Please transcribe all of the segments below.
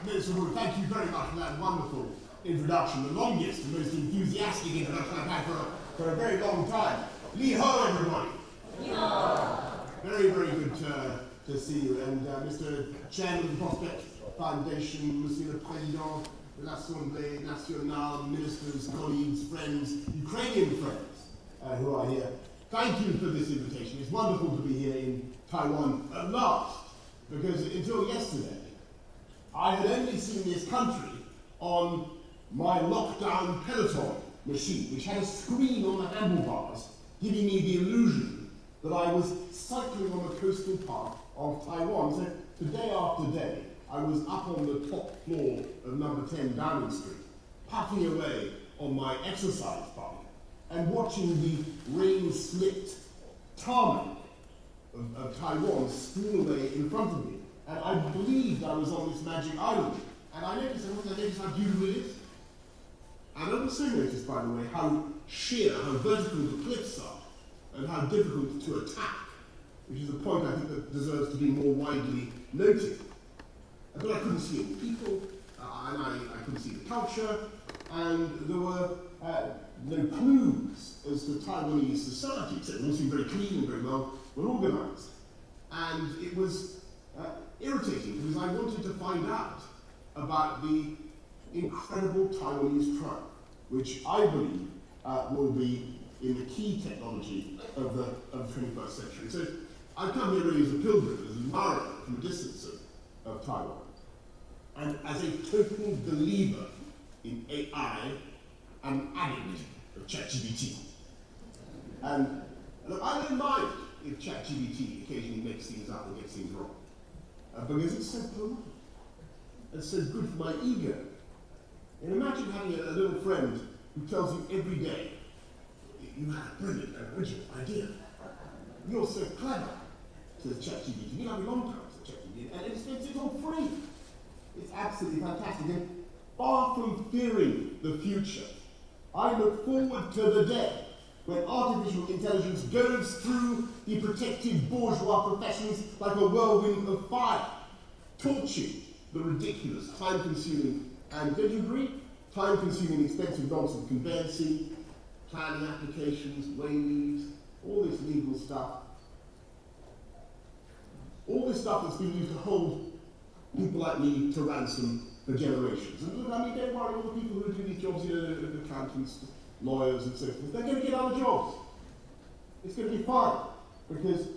Minister Wu, thank you very much for that wonderful introduction, the longest and most enthusiastic introduction I've had for a very long time. Li ho, everybody. Li ho. Very, very good to see you. And Mr. Chairman of the Prospect Foundation, Monsieur le Président de l'Assemblée Nationale, ministers, colleagues, friends, Ukrainian friends who are here, thank you for this invitation. It's wonderful to be here in Taiwan at last, because until yesterday, I had only seen this country on my lockdown Peloton machine, which had a screen on the handlebars, giving me the illusion that I was cycling on the coastal part of Taiwan. So day after day, I was up on the top floor of number 10 Downing Street, puffing away on my exercise bike and watching the rain-slicked tarmac of Taiwan strewn away in front of me. And I believed I was on this magic island. And I noticed how beautiful it is. And I also noticed, by the way, how sheer, how vertical the cliffs are, and how difficult to attack, which is a point I think that deserves to be more widely noted. But I couldn't see any people, and I couldn't see the culture, and there were no clues as to Taiwanese society, except it all seemed very clean and very well organized. And it was irritating because I wanted to find out about the incredible Taiwanese tribe, which I believe will be in the key technology of the 21st century. So I've come here really as a pilgrim, as an admirer from a distance of Taiwan, and as a total believer in AI and an addict of ChatGPT. And look, I don't mind if ChatGPT occasionally makes things up and gets things wrong, because it's so polite and so good for my ego. And imagine having a little friend who tells you every day, you had a brilliant and original idea. You're so clever, says ChatGPT. You have a long time, says ChatGPT, and it's all free. It's absolutely fantastic. And far from fearing the future, I look forward to the day when artificial intelligence goes through the protected bourgeois professions like a whirlwind of fire, torching the ridiculous, time-consuming, and don't you agree? Time-consuming, expensive nonsense, conveyancing, planning applications, wayleaves, all this legal stuff. All this stuff that's been used to hold people like me to ransom for generations. And look, I mean, don't worry, all the people who do these jobs, accountants, lawyers, and so forth, they're going to get other jobs. It's going to be fine, because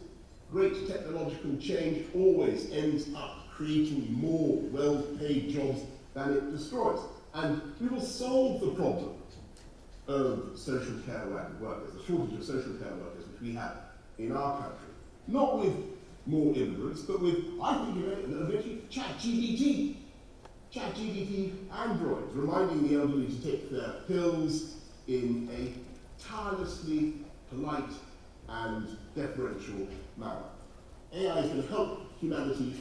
great technological change always ends up creating more well-paid jobs than it destroys. And we will solve the problem of social care workers, the shortage of social care workers which we have in our country. Not with more immigrants, but with, I think, eventually ChatGPT. ChatGPT androids, reminding the elderly to take their pills in a tirelessly polite and deferential manner. AI is going to help humanity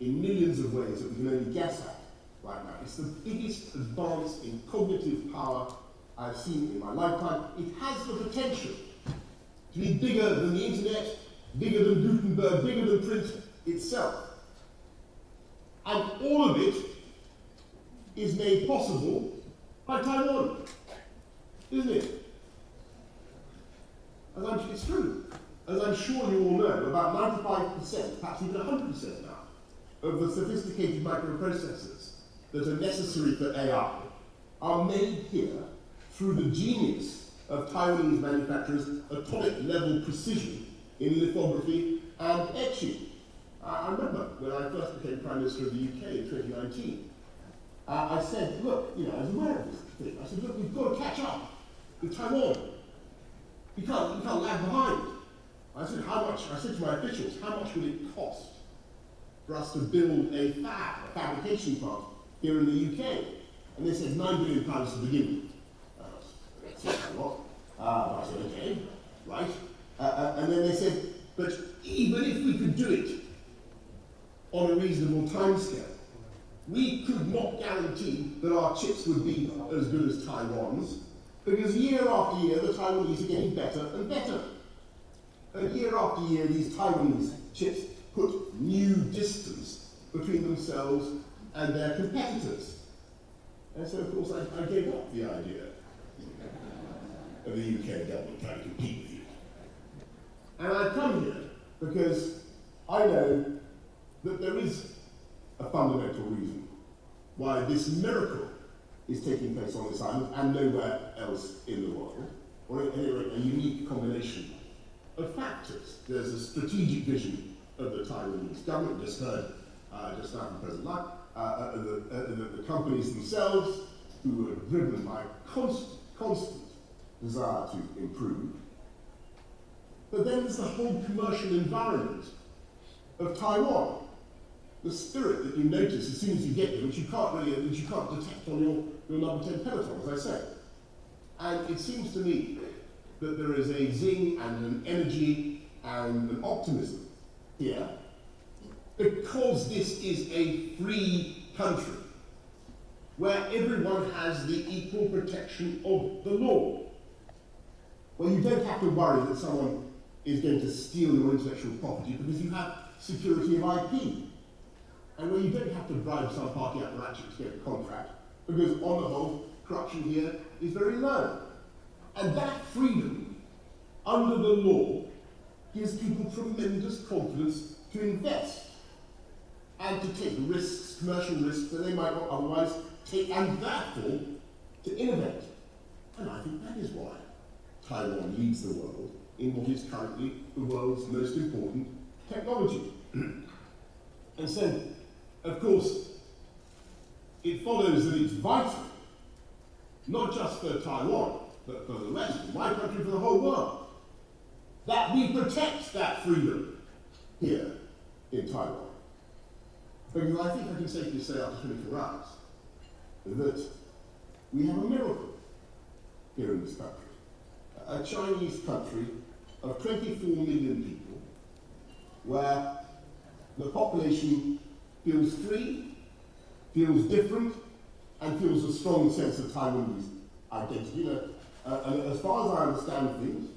in millions of ways that we can only guess at right now. It's the biggest advance in cognitive power I've seen in my lifetime. It has the potential to be bigger than the internet, bigger than Gutenberg, bigger than print itself. And all of it is made possible by Taiwan, isn't it? It's true. As I'm sure you all know, about 95%, perhaps even 100% now, of the sophisticated microprocessors that are necessary for AI are made here through the genius of Taiwanese manufacturers' atomic-level precision in lithography and etching. I remember when I first became Prime Minister of the UK in 2019, I said, look, I was aware of this thing. I said, look, we've got to catch up with Taiwan. We can't lag behind. I said, I said to my officials, how much would it cost for us to build a fabrication plant here in the UK? And they said £9 billion to begin with. That's a lot. I said, okay, right. And then they said, but even if we could do it on a reasonable timescale, we could not guarantee that our chips would be as good as Taiwan's, because year after year the Taiwanese are getting better and better. And year after year these Taiwanese chips put new distance between themselves and their competitors. And so, of course, I gave up the idea of the UK government trying to compete with you. And I've come here because I know that there is a fundamental reason why this miracle is taking place on this island and nowhere else in the world, or anyway, a unique combination of factors. There's a strategic vision of the Taiwanese government. Just heard just now from President Lai, the companies themselves who are driven by constant desire to improve. But then there's the whole commercial environment of Taiwan. The spirit that you notice as soon as you get there, which you can't detect on your number 10 peloton, as I say. And it seems to me that there is a zing and an energy and an optimism here, because this is a free country where everyone has the equal protection of the law, where you don't have to worry that someone is going to steal your intellectual property because you have security of IP, and where you don't have to bribe some party apparatchik to get a contract, because on the whole, corruption here is very low. And that freedom, under the law, gives people tremendous confidence to invest and to take risks, commercial risks, that they might not otherwise take, and therefore to innovate. And I think that is why Taiwan leads the world in what is currently the world's most important technology. And so, of course, it follows that it's vital, not just for Taiwan, but for the rest of my country, for the whole world, that we protect that freedom here in Taiwan. Because I think I can safely say after 24 hours that we have a miracle here in this country. A Chinese country of 24 million people, where the population feels free, feels different, and feels a strong sense of Taiwanese identity. And as far as I understand things,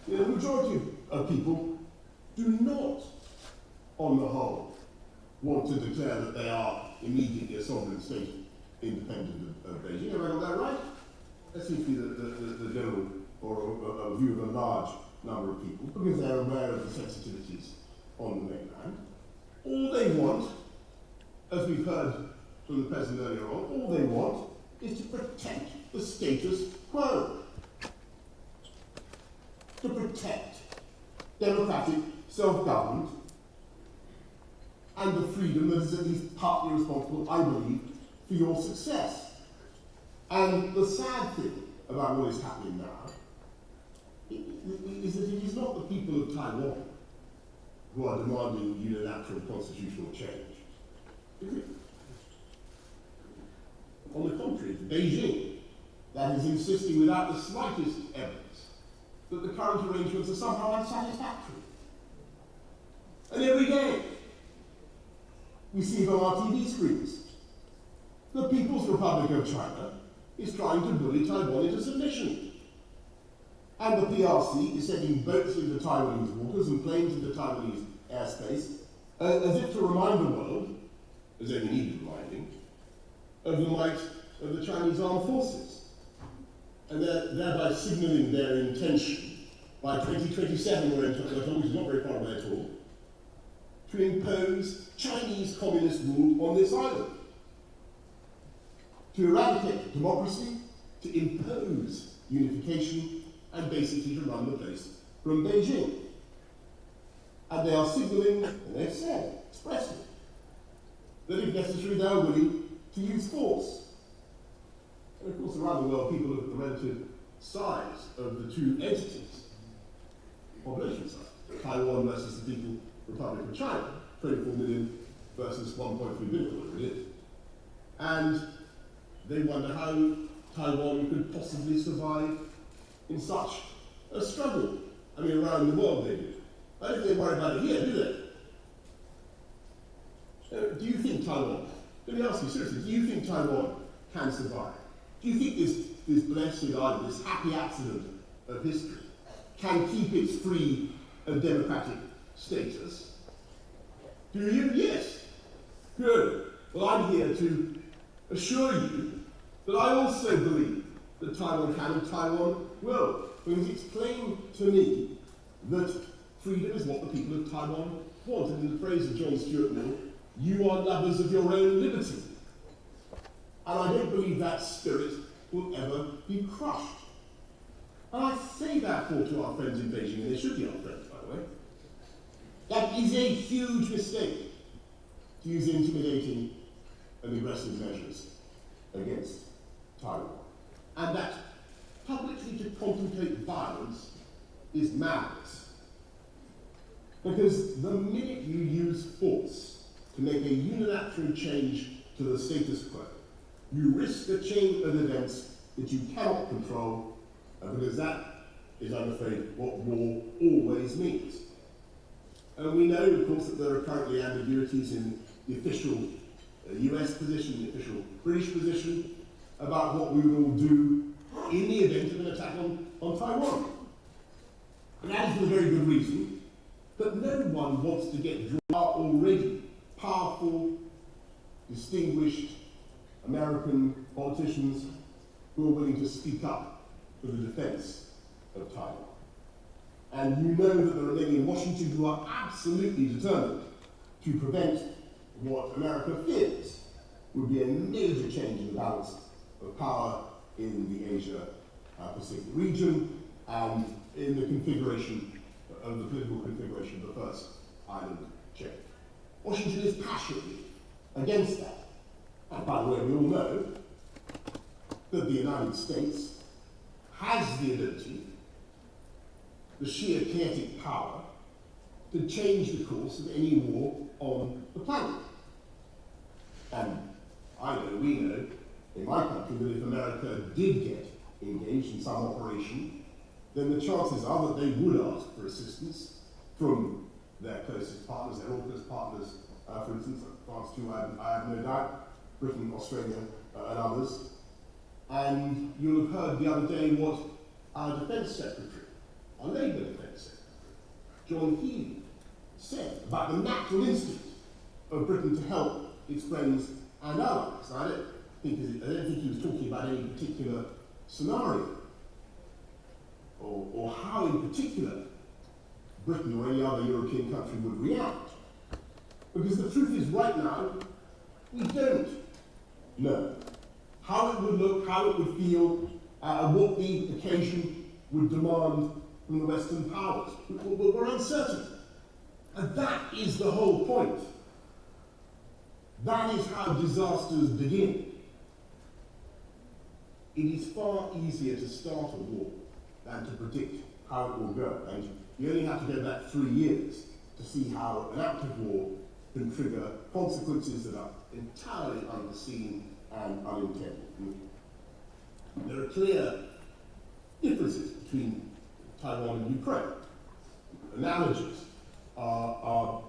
the majority of people do not, on the whole, want to declare that they are immediately a sovereign state independent of Beijing. Have I got that right? That seems to be the general, or a view of a large number of people, because they're aware of the sensitivities on the mainland. All they want, as we've heard from the President earlier on, all they want is to protect the status quo. To protect democratic self-government and the freedom that is at least partly responsible, I believe, for your success. And the sad thing about what is happening now is that it is not the people of Taiwan who are demanding unilateral constitutional change, is it? On the contrary, it's Beijing that is insisting without the slightest evidence that the current arrangements are somehow unsatisfactory. And every day, we see it on our TV screens. The People's Republic of China is trying to bully Taiwan into submission. And the PRC is sending boats into Taiwanese waters and planes into Taiwanese airspace, as if to remind the world, as they need reminding, of the might of the Chinese armed forces. And thereby signalling their intention by 2027, which is not very far away at all, to impose Chinese communist rule on this island, to eradicate democracy, to impose unification, and basically to run the place from Beijing. And they are signalling, and they've said expressly, that if necessary they are willing to use force. And of course, around the world, people look at the relative size of the two entities, population size, Taiwan versus the People's Republic of China, 24 million versus 1.3 billion, whatever it is. And they wonder how Taiwan could possibly survive in such a struggle. I mean, around the world they do. I don't think they worry about it here, do they? Do you think Taiwan, let me ask you seriously, do you think Taiwan can survive? Do you think this blessed island, this happy accident of history, can keep its free and democratic status? Do you? Yes. Good. Well, I'm here to assure you that I also believe that Taiwan can and Taiwan will, because it's plain to me that freedom is what the people of Taiwan want. And in the phrase of John Stuart Mill, you are lovers of your own liberty. And I don't believe that spirit will ever be crushed. And I say therefore to our friends in Beijing, and they should be our friends, by the way, that is a huge mistake to use intimidating and aggressive measures against Taiwan. And that publicly to contemplate violence is madness. Because the minute you use force to make a unilateral change to the status quo, you risk a chain of events that you cannot control, because that is, I'm afraid, what war always means. And we know, of course, that there are currently ambiguities in the official US position, the official British position, about what we will do in the event of an attack on Taiwan. And that is for a very good reason, but no one wants to get drawn out already powerful, distinguished American politicians who are willing to speak up for the defense of Taiwan. And you know that there are many in Washington who are absolutely determined to prevent what America fears would be a major change in the balance of power in the Asia-Pacific region and in the configuration of the political configuration of the first island chain. Washington is passionately against that. And by the way, we all know that the United States has the ability, the sheer kinetic power, to change the course of any war on the planet. And I know, we know, in my country, that if America did get engaged in some operation, then the chances are that they would ask for assistance from their closest partners, their AUKUS partners, for instance, France too, I have no doubt, Britain, Australia, and others. And you'll have heard the other day what our Defence Secretary, our Labour Defence Secretary, John Healey, said about the natural instinct of Britain to help its friends and allies. Now, I don't think he was talking about any particular scenario, or how in particular Britain or any other European country would react. Because the truth is, right now, we don't know how it would look, how it would feel, what the occasion would demand from the Western powers. We're uncertain. And that is the whole point. That is how disasters begin. It is far easier to start a war than to predict how it will go. And you only have to go back 3 years to see how an active war can trigger consequences that are entirely unforeseen and unintended. There are clear differences between Taiwan and Ukraine. Analogies are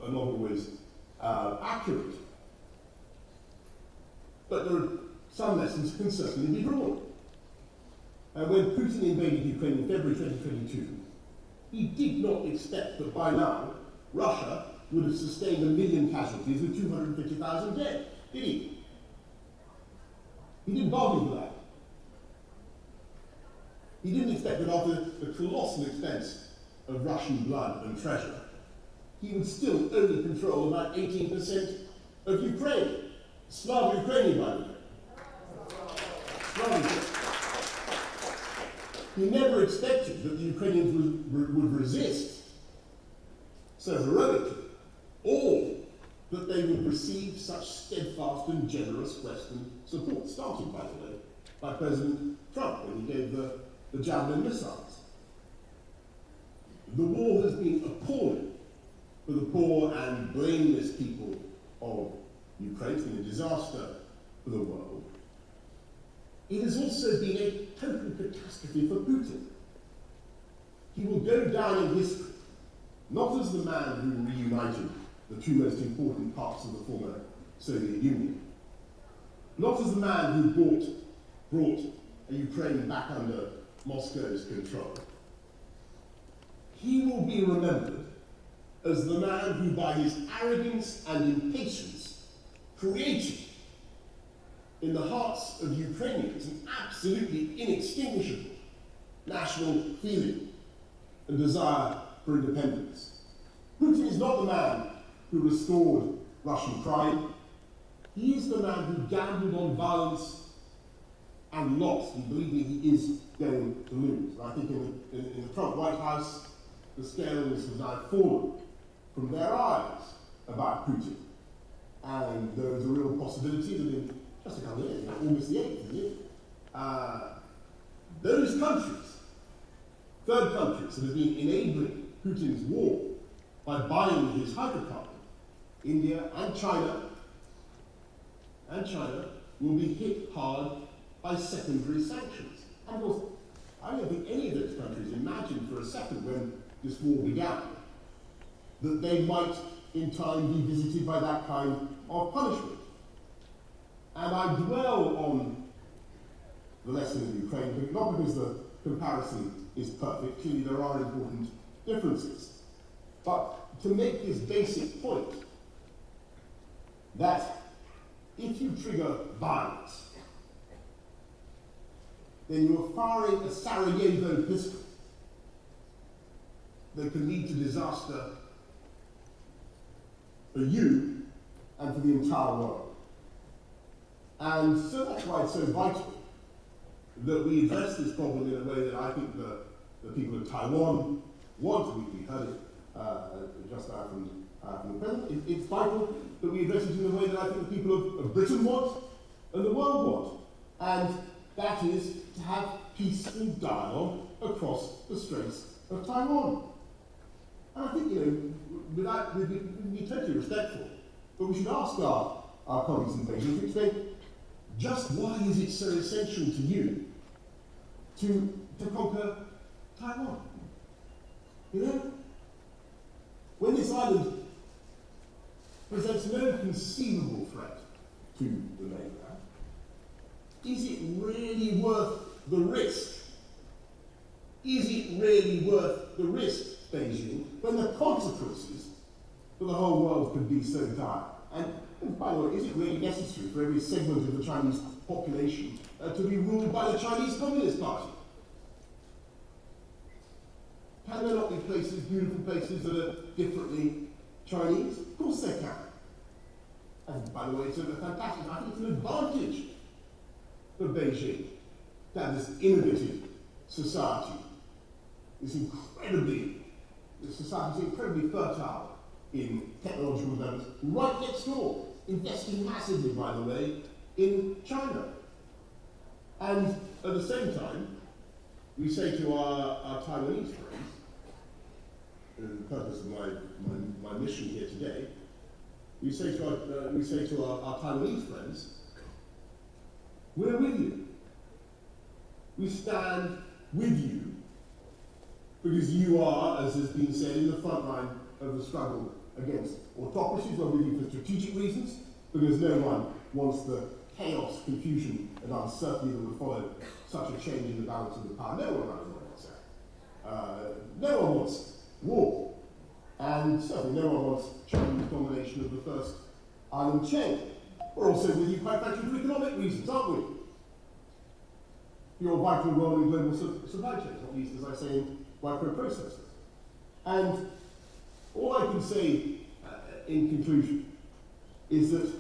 not always accurate. But there are some lessons that can certainly be drawn. When Putin invaded Ukraine in February 2022, he did not expect that by now Russia would have sustained 1 million casualties with 250,000 dead, did he? He didn't bargain for that. He didn't expect that after the colossal expense of Russian blood and treasure, he would still only control about 18% of Ukraine. Slav Ukrainian, by the way. Slav Ukrainian. He never expected that the Ukrainians would resist so heroically, or that they would receive such steadfast and generous Western support, started, by the way, by President Trump when he gave the Javelin missiles. The war has been appalling for the poor and blameless people of Ukraine. It's been a disaster for the world. It has also been a total catastrophe for Putin. He will go down in history, not as the man who reunited the two most important parts of the former Soviet Union, not as the man who brought Ukraine back under Moscow's control. He will be remembered as the man who, by his arrogance and impatience, created in the hearts of Ukrainians an absolutely inextinguishable national feeling and desire for independence. Putin is not the man who restored Russian pride. He is the man who gambled on violence and lost, and believing he is going to lose. And I think in the Trump White House, the scales have now fallen from their eyes about Putin. And there is a real possibility that in just a couple of years, August the 8th, isn't it? Those countries, third countries that have been enabling Putin's war by buying his hydrocarbon, India and China, will be hit hard by secondary sanctions. And of course, I don't think any of those countries imagined for a second when this war began that they might in time be visited by that kind of punishment. And I dwell on the lesson of Ukraine, but not because the comparison is perfect. Clearly there are important differences. But to make this basic point, that if you trigger violence, then you're firing a Sarajevo pistol that can lead to disaster for you and for the entire world. And so that's why it's so vital that we address this problem in a way that I think the people of Taiwan want. We heard it just now from the President. It's vital that we address it in a way that I think the people of Britain want and the world want. And that is to have peaceful dialogue across the Straits of Taiwan. And I think, we'd be totally respectful, but we should ask our colleagues in Beijing to explain just why is it so essential to you to conquer Taiwan? When this island presents no conceivable threat to the mainland, is it really worth the risk? Is it really worth the risk, Beijing, when the consequences for the whole world could be so dire? And by the way, is it really necessary for every segment of the Chinese population to be ruled by the Chinese Communist Party? Can there not be places, beautiful places, that are differently Chinese? Of course they can. And by the way, it's a fantastic, I think it's an advantage for Beijing to have this innovative society. This society is incredibly fertile in technological development, right next door, investing massively, by the way, in China. And at the same time, we say to our Taiwanese friends, the purpose of my mission here today, we say to our Taiwanese friends, we're with you. We stand with you because you are, as has been said, in the front line of the struggle against autocracies. We're with you for strategic reasons, because no one wants the chaos, confusion, and uncertainty that would follow such a change in the balance of the power. No one wants that. No one wants war. And certainly no one wants Chinese domination of the first island chain. We're also with you, quite frankly, for economic reasons, aren't we? Your vital role in global supply chains, not least, as I say, in microprocessors. And all I can say in conclusion is that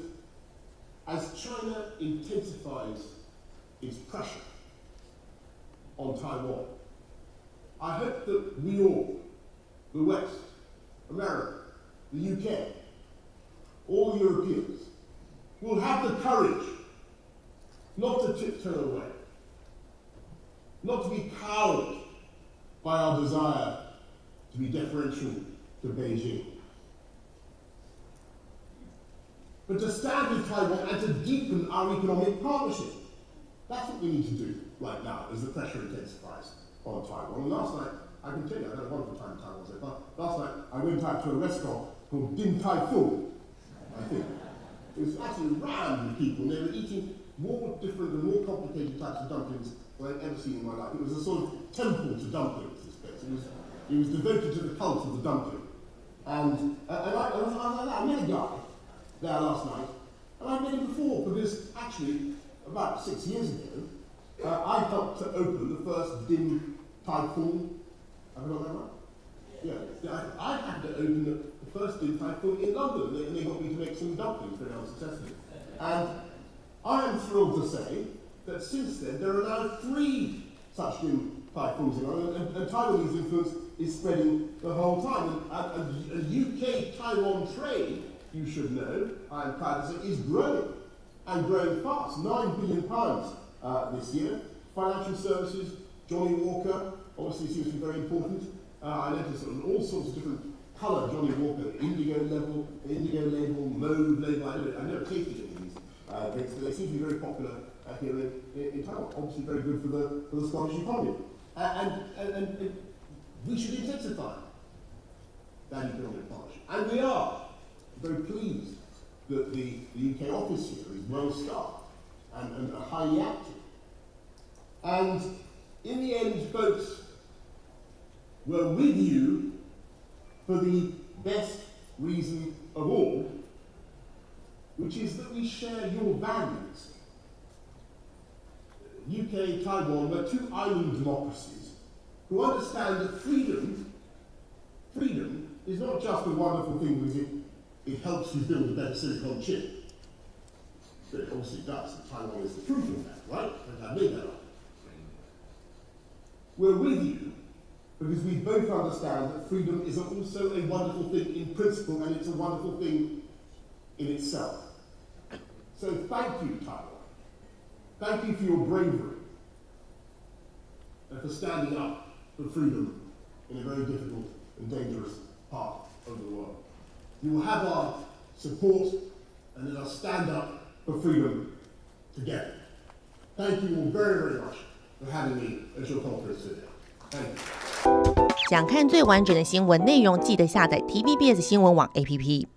as China intensifies its pressure on Taiwan, I hope that we all, the West, America, the UK, all Europeans, will have the courage not to tiptoe away, not to be cowed by our desire to be deferential to Beijing, but to stand with Taiwan and to deepen our economic partnership. That's what we need to do right now as the pressure intensifies on Taiwan. And last night, I can tell you, I had a wonderful time in Taiwan so far. Last night, I went out to a restaurant called Din Tai Fung, I think. It was absolutely rammed with people, and they were eating more different and more complicated types of dumplings than I've ever seen in my life. It was a sort of temple to dumplings, this place. It was devoted to the cult of the dumpling. And I met a guy there last night And I've made it before because actually, about 6 years ago, I helped to open the first dim typhoon. Have I got that right? Yeah, I had to open the first dim typhoon in London, and they got me to make some dumplings very unsuccessfully. And I am thrilled to say that since then there are now 3 such dim typhoons in London, and Taiwanese influence is spreading the whole time. And UK-Taiwan trade, you should know, I am proud to say, is growing, and growing fast. £9 billion this year. Financial services, Johnny Walker, obviously seems to be very important. I noticed on all sorts of different colour Johnny Walker, indigo label, mauve label. I've never tasted any of these drinks, but they seem to be very popular here in Taiwan. Obviously very good for the Scottish economy. And we should intensify that economic partnership. And we are very pleased that the UK office here is well staffed and highly active. And in the end, folks, we're with you for the best reason of all, which is that we share your values. UK, Taiwan, we're 2 island democracies who understand that freedom is not just a wonderful thing because it helps you build a better silicon chip. But it obviously does. Taiwan is the proof of that, right? And I made that up. We're with you because we both understand that freedom is also a wonderful thing in principle, and it's a wonderful thing in itself. So thank you, Taiwan. Thank you for your bravery and for standing up for freedom in a very difficult and dangerous part of the world. You will have our support, and let us stand up for freedom together. Thank you all very, very much for having me at your conference today. Thank you. 想看最完整的新闻内容，记得下载 TVBS 新闻网 APP。